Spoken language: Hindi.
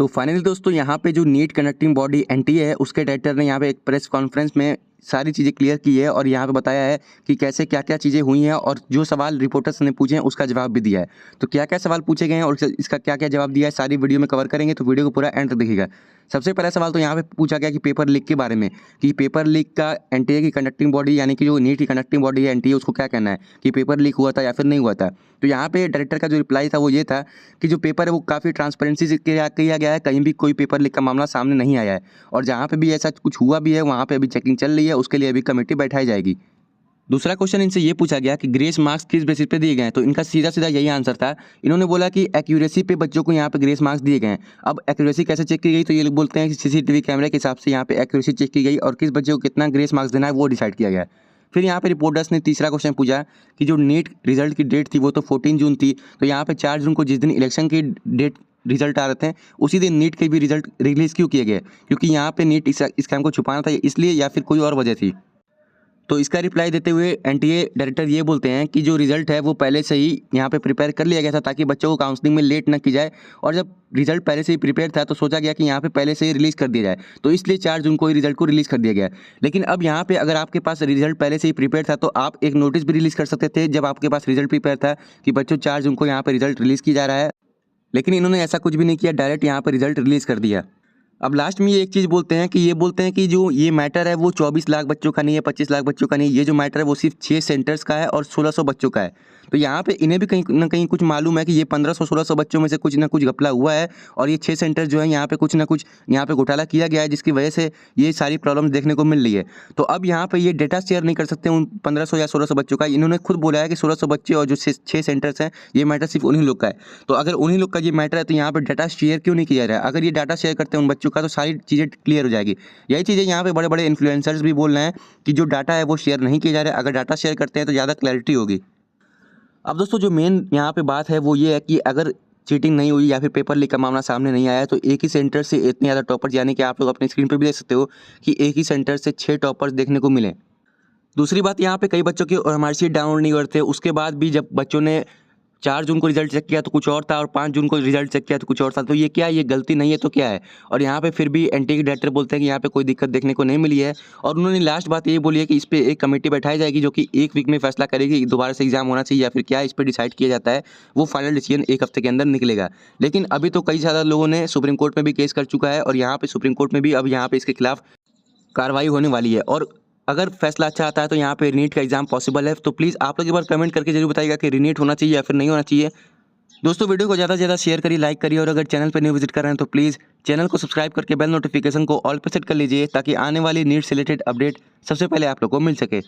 तो फाइनली दोस्तों यहाँ पे जो नीट कंडक्टिंग बॉडी एनटीए है उसके डायरेक्टर ने यहाँ पे एक प्रेस कॉन्फ्रेंस में सारी चीज़ें क्लियर की है और यहाँ पे बताया है कि कैसे क्या क्या चीज़ें हुई हैं और जो सवाल रिपोर्टर्स ने पूछे हैं उसका जवाब भी दिया है। तो क्या क्या सवाल पूछे गए हैं और इसका क्या क्या जवाब दिया है सारी वीडियो में कवर करेंगे, तो वीडियो को पूरा एंड तक देखिएगा। सबसे पहला सवाल तो यहाँ पे पूछा गया कि पेपर लीक के बारे में, कि पेपर लीक का एनटीए की कंडक्टिंग बॉडी यानी कि जो नीट की कंडक्टिंग बॉडी है एनटीए, उसको क्या कहना है कि पेपर लीक हुआ था या फिर नहीं हुआ था। तो यहाँ पे डायरेक्टर का जो रिप्लाई था वो ये था कि जो पेपर है वो काफ़ी ट्रांसपेरेंसी से किया गया है, कहीं भी कोई पेपर लीक का मामला सामने नहीं आया है और जहाँ पे भी ऐसा कुछ हुआ भी है वहाँ पे अभी चेकिंग चल रही है, उसके लिए अभी कमेटी बैठाई जाएगी। दूसरा क्वेश्चन इनसे ये पूछा गया कि ग्रेस मार्क्स किस बेसिस पे दिए गए हैं, तो इनका सीधा सीधा यही आंसर था। इन्होंने बोला कि एक्यूरेसी पे बच्चों को यहाँ पे ग्रेस मार्क्स दिए गए हैं। अब एक्यूरेसी कैसे चेक की गई, तो ये लोग बोलते हैं कि सीसीटीवी कैमरे के हिसाब से यहाँ पे एक्यूरेसी चेक की गई और किस बच्चे को कितना ग्रेस मार्क्स देना है वो डिसाइड किया गया। फिर यहाँ पे रिपोर्टर्स ने तीसरा क्वेश्चन पूछा कि जो नीट रिजल्ट की डेट थी वो तो 14 जून थी, तो यहाँ पे 4 जून को जिस दिन इलेक्शन की डेट रिजल्ट आ रहे थे उसी दिन नीट के भी रिजल्ट रिलीज़ क्यों किए गए, क्योंकि यहाँ पे नीट स्कैम को छुपाना था इसलिए या फिर कोई और वजह थी। तो इसका रिप्लाई देते हुए एनटीए डायरेक्टर ये बोलते हैं कि जो रिजल्ट है वो पहले से ही यहाँ पे प्रिपेयर कर लिया गया था ताकि बच्चों को काउंसलिंग में लेट ना की जाए, और जब रिजल्ट पहले से ही प्रिपेयर था तो सोचा गया कि यहाँ पे पहले से ही रिलीज़ कर दिया जाए, तो इसलिए 4 जून को ही रिजल्ट को रिलीज़ कर दिया गया। लेकिन अब यहाँ पे अगर आपके पास रिजल्ट पहले से ही प्रिपेयर था तो आप एक नोटिस भी रिलीज़ कर सकते थे जब आपके पास रिजल्ट प्रिपेयर था कि बच्चों 4 जून को यहाँ पर रिजल्ट रिलीज़ किया जा रहा है, लेकिन इन्होंने ऐसा कुछ भी नहीं किया, डायरेक्ट यहाँ पर रिजल्ट रिलीज़ कर दिया। अब लास्ट में ये एक चीज़ बोलते हैं कि जो ये मैटर है वो 24 लाख बच्चों का नहीं है, 25 लाख बच्चों का नहीं है, ये जो मैटर है वो सिर्फ 6 सेंटर्स का है और 1600 बच्चों का है। तो यहाँ पे इन्हें भी कहीं ना कहीं कुछ मालूम है कि ये 1500-1600 बच्चों में से कुछ ना कुछ घपला हुआ है और ये 6 सेंटर जो है यहाँ पे कुछ ना कुछ यहाँ पे घोटाला किया गया है, जिसकी वजह से ये सारी प्रॉब्लम्स देखने को मिल रही है। तो अब यहाँ पे ये डेटा शेयर नहीं कर सकते उन 1500 या 1600 बच्चों का। इन्होंने खुद बोला है कि 1600 बच्चे और जो 6 सेंटर्स हैं ये मैटर सिर्फ उन्हीं लोग का है। तो अगर उन्हीं लोग का ये मैटर है तो यहाँ पर डाटा शेयर क्यों नहीं किया जा रहा है? अगर ये डाटा शेयर करते हैं उन बच्चों का तो सारी चीज़ें क्लियर हो जाएगी। यही चीज़ें यहाँ पे बड़े बड़े इन्फ्लुएंसर्स भी बोल रहे हैं कि जो डाटा है वो शेयर नहीं किया जा रहा है, अगर डाटा शेयर करते हैं तो ज़्यादा क्लैरिटी होगी। अब दोस्तों जो मेन यहाँ पे बात है वो ये है कि अगर चीटिंग नहीं हुई या फिर पेपर लीक का मामला सामने नहीं आया तो एक ही सेंटर से इतने ज़्यादा टॉपर्स, यानी कि आप लोग अपनी स्क्रीन पर भी देख सकते हो कि एक ही सेंटर से 6 टॉपर्स देखने को मिले। दूसरी बात, यहाँ पे कई बच्चों की मार्कशीट डाउनलोड नहीं करते, उसके बाद भी जब बच्चों ने 4 जून को रिजल्ट चेक किया तो कुछ और था और 5 जून को रिजल्ट चेक किया तो कुछ और था। तो ये क्या है, ये गलती नहीं है तो क्या है? और यहाँ पे फिर भी एनटीए के डायरेक्टर बोलते हैं कि यहाँ पे कोई दिक्कत देखने को नहीं मिली है और उन्होंने लास्ट बात ये बोली है कि इस पर एक कमेटी बैठाई जाएगी जो कि 1 वीक में फैसला करेगी दोबारा से एग्जाम होना चाहिए या फिर क्या, इस पर डिसाइड किया जाता है। वो फाइनल डिसीजन 1 हफ्ते के अंदर निकलेगा। लेकिन अभी तो कई ज़्यादा लोगों ने सुप्रीम कोर्ट में भी केस कर चुका है और यहाँ पे सुप्रीम कोर्ट में भी अब यहाँ पे इसके खिलाफ कार्रवाई होने वाली है और अगर फैसला अच्छा आता है तो यहाँ पे रीनीट का एग्जाम पॉसिबल है। तो प्लीज़ आप लोग एक बार कमेंट करके जरूर बताइएगा कि रीनीट होना चाहिए या फिर नहीं होना चाहिए। दोस्तों वीडियो को ज़्यादा से ज़्यादा शेयर करिए, लाइक करिए और अगर चैनल पर न्यू विजिट कर रहे हैं तो प्लीज़ चैनल को सब्सक्राइब करके बेल नोटिफिकेशन को ऑल पर सेट कर लीजिए ताकि आने वाली नीट से रिलेटेड अपडेट सबसे पहले आप लोग को मिल सके।